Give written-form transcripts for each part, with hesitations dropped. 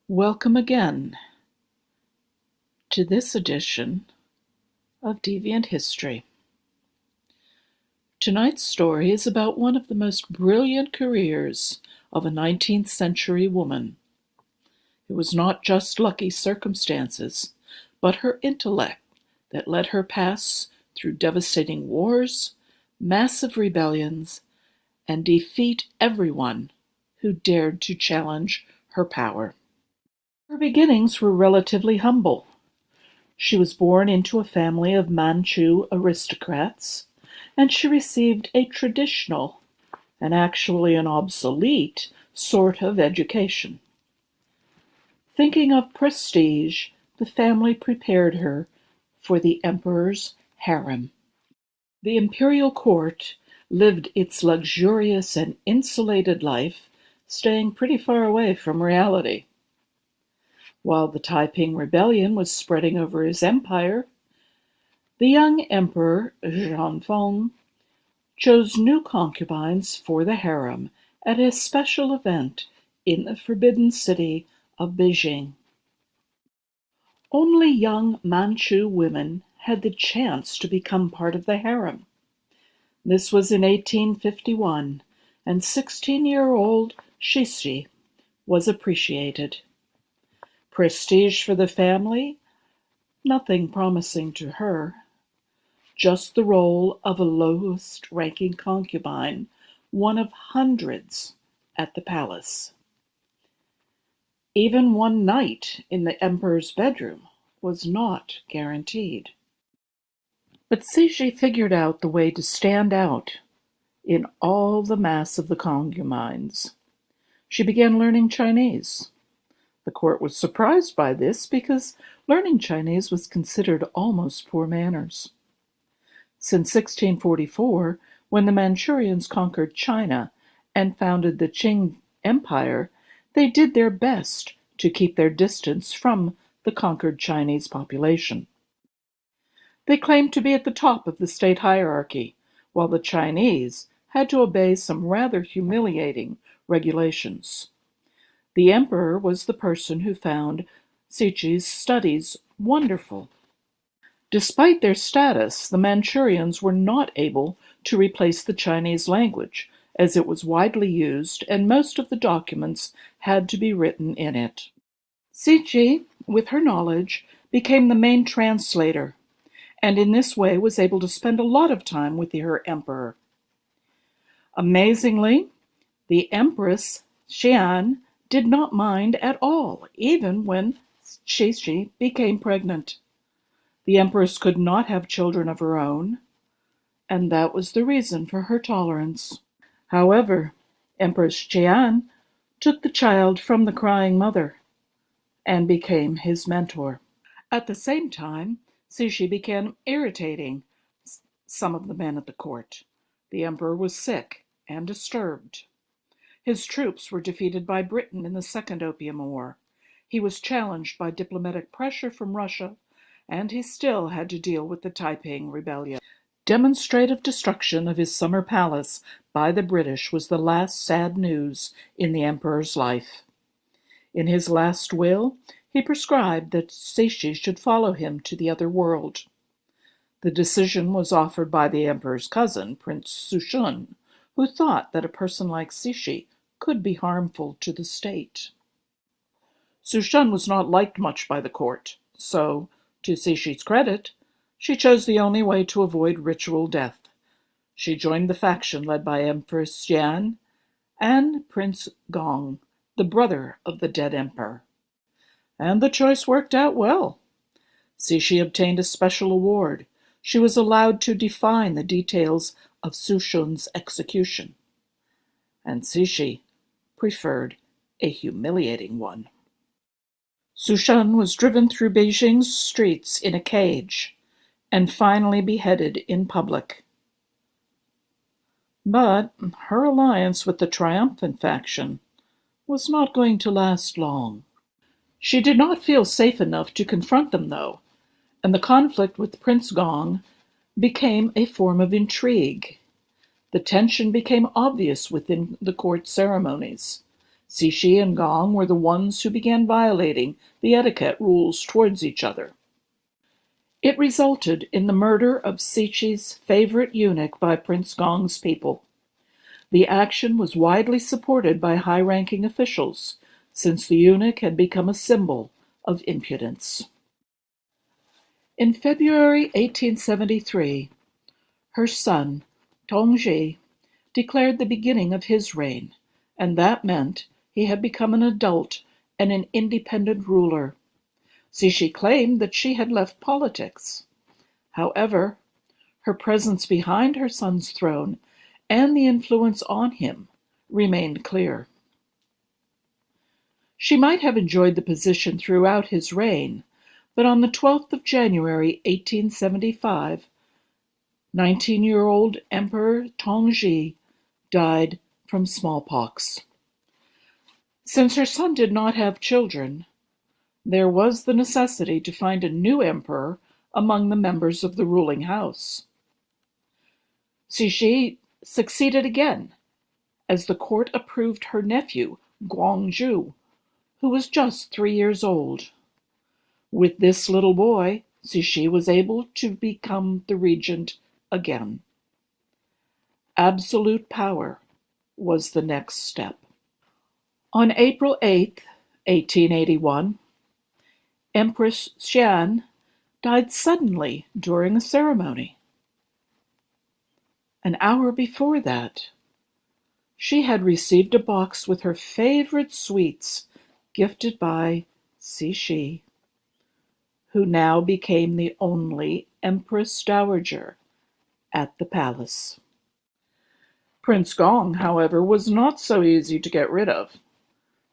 Welcome again to this edition of Deviant History. Tonight's story is about one of the most brilliant careers of a 19th century woman. It was not just lucky circumstances, but her intellect that let her pass through devastating wars, massive rebellions, and defeat everyone who dared to challenge her power. Her beginnings were relatively humble. She was born into a family of Manchu aristocrats, and she received a traditional, and actually an obsolete, sort of education. Thinking of prestige, the family prepared her for the emperor's harem. The imperial court lived its luxurious and insulated life, staying pretty far away from reality. While the Taiping rebellion was spreading over his empire, the young emperor Xianfeng chose new concubines for the harem at a special event in the forbidden city of Beijing. Only young Manchu women had the chance to become part of the harem. This was in 1851, and 16-year-old Cixi was appreciated. Prestige for the family? Nothing promising to her. Just the role of a lowest-ranking concubine, one of hundreds at the palace. Even one night in the emperor's bedroom was not guaranteed. But Cixi figured out the way to stand out in all the mass of the concubines. She began learning Chinese. The court was surprised by this because learning Chinese was considered almost poor manners. Since 1644, when the Manchurians conquered China and founded the Qing Empire, they did their best to keep their distance from the conquered Chinese population. They claimed to be at the top of the state hierarchy, while the Chinese had to obey some rather humiliating regulations. The emperor was the person who found Cixi's studies wonderful. Despite their status, the Manchurians were not able to replace the Chinese language, as it was widely used and most of the documents had to be written in it. Cixi, with her knowledge, became the main translator, and in this way was able to spend a lot of time with her emperor. Amazingly, the Empress Xian did not mind at all, even when Cixi became pregnant. The Empress could not have children of her own, and that was the reason for her tolerance. However, Empress Xian took the child from the crying mother and became his mentor. At the same time, Cixi began irritating some of the men at the court. The emperor was sick and disturbed. His troops were defeated by Britain in the Second Opium War. He was challenged by diplomatic pressure from Russia, and he still had to deal with the Taiping rebellion. Demonstrative destruction of his summer palace by the British was the last sad news in the emperor's life. In his last will, he prescribed that Cixi should follow him to the other world. The decision was offered by the emperor's cousin, Prince Fucheng, who thought that a person like Cixi could be harmful to the state. Fucheng was not liked much by the court, so, to Cixi's credit, she chose the only way to avoid ritual death. She joined the faction led by Empress Xian and Prince Gong, the brother of the dead emperor. And the choice worked out well. Cixi obtained a special award. She was allowed to define the details of Fucheng's execution. And Cixi preferred a humiliating one. Fucheng was driven through Beijing's streets in a cage and finally beheaded in public. But her alliance with the triumphant faction was not going to last long. She did not feel safe enough to confront them, though, and the conflict with Prince Gong became a form of intrigue. The tension became obvious within the court ceremonies. Cixi and Gong were the ones who began violating the etiquette rules towards each other. It resulted in the murder of Cixi's favorite eunuch by Prince Gong's people. The action was widely supported by high-ranking officials, since the eunuch had become a symbol of impudence. In February 1873, her son, Tongji, declared the beginning of his reign, and that meant he had become an adult and an independent ruler. Cixi claimed that she had left politics. However, her presence behind her son's throne and the influence on him remained clear. She might have enjoyed the position throughout his reign, but on the 12th of January 1875, 19-year-old Emperor Tongji died from smallpox. Since her son did not have children, there was the necessity to find a new emperor among the members of the ruling house. Cixi succeeded again, as the court approved her nephew, Guangxu, who was just 3 years old. With this little boy, Cixi was able to become the regent again. Absolute power was the next step. On April 8, 1881, Empress Xian died suddenly during a ceremony. An hour before that, she had received a box with her favorite sweets gifted by Cixi, who now became the only Empress Dowager at the palace. Prince Gong, however, was not so easy to get rid of.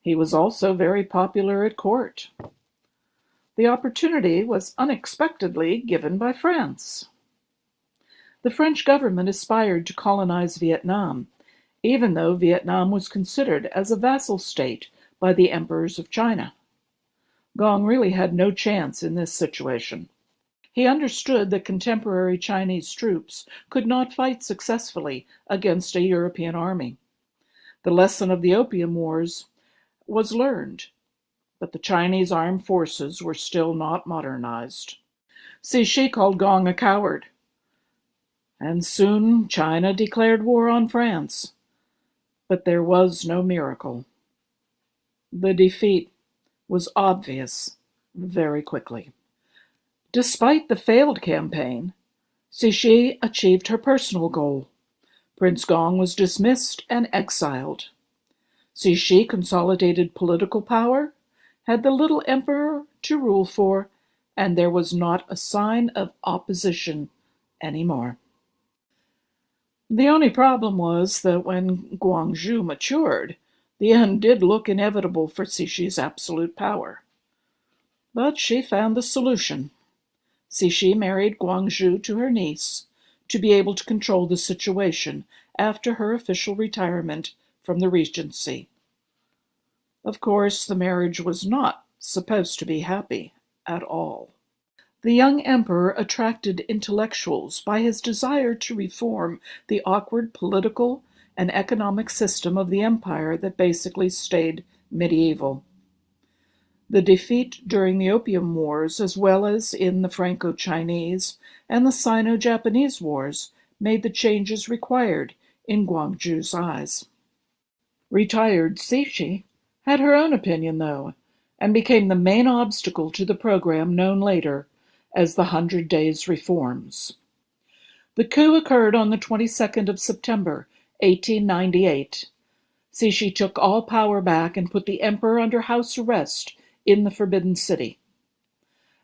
He was also very popular at court. The opportunity was unexpectedly given by France. The French government aspired to colonize Vietnam, even though Vietnam was considered as a vassal state by the emperors of China. Gong really had no chance in this situation. He understood that contemporary Chinese troops could not fight successfully against a European army. The lesson of the Opium Wars was learned, but the Chinese armed forces were still not modernized. Cixi called Gong a coward, and soon China declared war on France. But there was no miracle. The defeat was obvious very quickly. Despite the failed campaign, Cixi achieved her personal goal. Prince Gong was dismissed and exiled. Cixi consolidated political power, had the little emperor to rule for, and there was not a sign of opposition anymore. The only problem was that when Guangxu matured, the end did look inevitable for Cixi's absolute power. But she found the solution. Cixi married Guangxu to her niece to be able to control the situation after her official retirement from the regency. Of course, the marriage was not supposed to be happy at all. The young emperor attracted intellectuals by his desire to reform the awkward political and economic system of the empire that basically stayed medieval. The defeat during the Opium Wars, as well as in the Franco-Chinese and the Sino-Japanese Wars, made the changes required in Guangxu's eyes. Retired Cixi had her own opinion, though, and became the main obstacle to the program known later as the 100 Days Reforms. The coup occurred on the 22nd of September, 1898. Cixi took all power back and put the emperor under house arrest in the Forbidden City.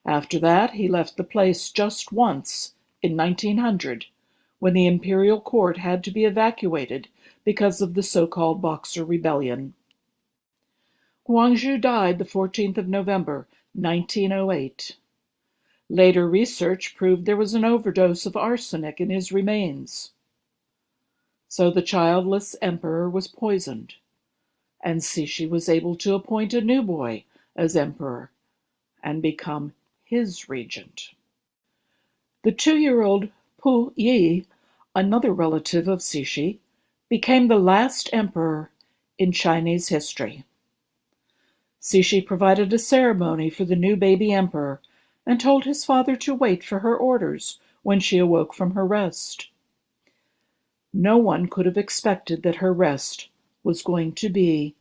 After that, he left the place just once, in 1900, when the imperial court had to be evacuated because of the so-called Boxer Rebellion. Guangxu died the 14th of November, 1908. Later research proved there was an overdose of arsenic in his remains. So the childless emperor was poisoned, and Cixi was able to appoint a new boy as emperor and become his regent. The 2-year-old Pu Yi, another relative of Cixi, became the last emperor in Chinese history. Cixi provided a ceremony for the new baby emperor and told his father to wait for her orders when she awoke from her rest. No one could have expected that her rest was going to be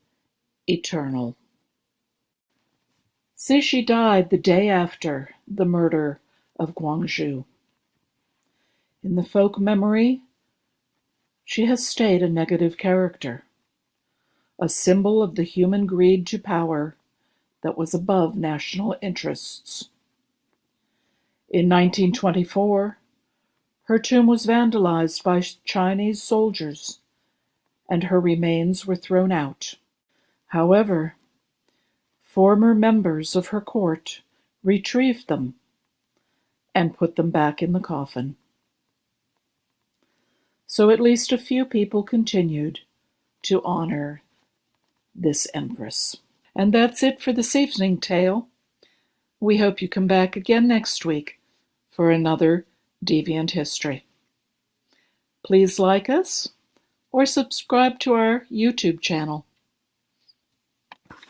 eternal. Cixi died the day after the murder of Guangxu. In the folk memory, she has stayed a negative character, a symbol of the human greed to power that was above national interests. In 1924, her tomb was vandalized by Chinese soldiers, and her remains were thrown out. However, former members of her court retrieved them and put them back in the coffin. So at least a few people continued to honor this empress. And that's it for this evening tale. We hope you come back again next week for another Deviant History. Please like us or subscribe to our YouTube channel.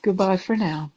Goodbye for now.